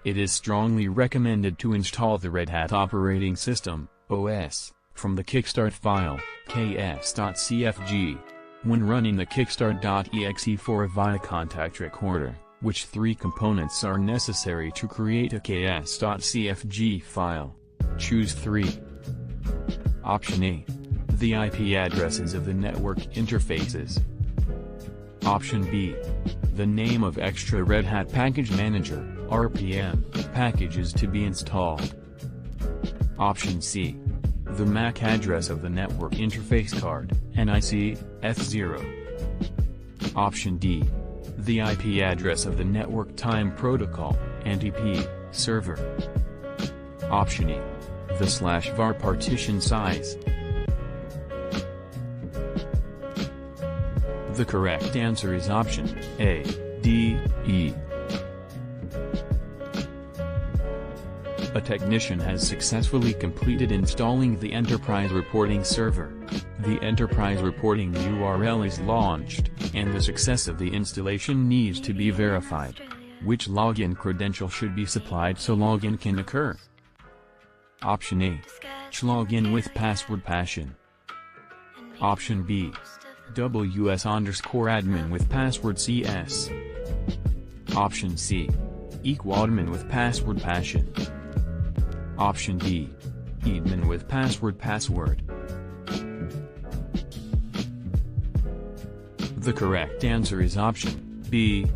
It is strongly recommended to install the Red Hat operating system, OS, from the Kickstart file, ks.cfg. When running the kickstart.exe for Avaya contact recorder, which three components are necessary to create a ks.cfg file? Choose 3. Option A. The IP addresses of the network interfaces. Option B. The name of extra Red Hat Package Manager, RPM, packages to be installed. Option C. The MAC address of the network interface card, NIC, F0. Option D. The IP address of the network time protocol, NTP, server. Option E. The /var partition size. The correct answer is option A, D, E. A technician has successfully completed installing the Enterprise Reporting Server. The Enterprise Reporting URL is launched, and the success of the installation needs to be verified. Which login credential should be supplied so login can occur? Option A. Login with password passion. Option B. WS_admin with password CS. Option C. Admin with password passion. Option D. Admin with password. The correct answer is option B.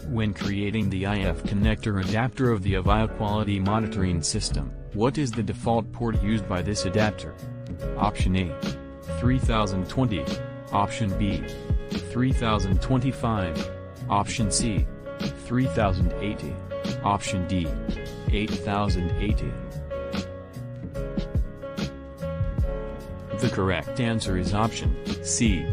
When creating the IF connector adapter of the Avaya quality monitoring system, what is the default port used by this adapter? Option A. 3020. Option B. 3025. Option C. 3080. Option D. 8080. The correct answer is option C.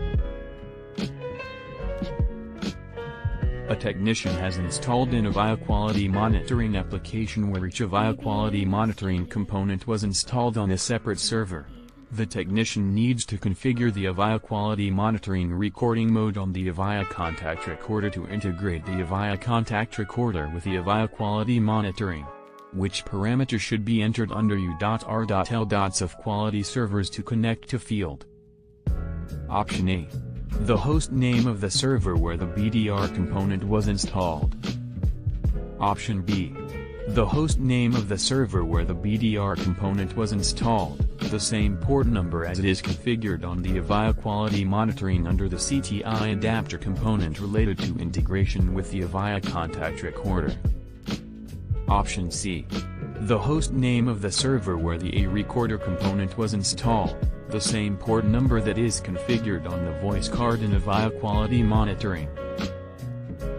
A technician has installed an Avaya quality monitoring application where each Avaya quality monitoring component was installed on a separate server. The technician needs to configure the Avaya quality monitoring recording mode on the Avaya contact recorder to integrate the Avaya contact recorder with the Avaya quality monitoring. Which parameter should be entered under u.r.l. of quality servers to connect to field? Option A. The host name of the server where the BDR component was installed. Option B. The host name of the server where the BDR component was installed, the same port number as it is configured on the Avaya quality monitoring under the CTI adapter component related to integration with the Avaya contact recorder. Option C. The host name of the server where the A recorder component was installed, the same port number that is configured on the voice card in Avaya quality monitoring.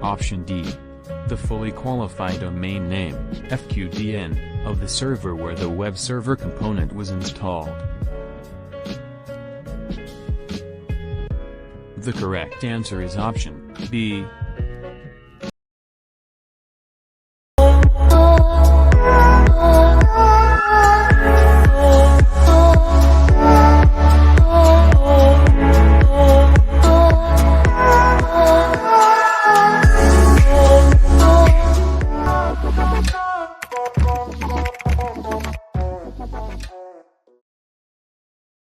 Option D. The fully qualified domain name, FQDN, of the server where the web server component was installed. The correct answer is option B.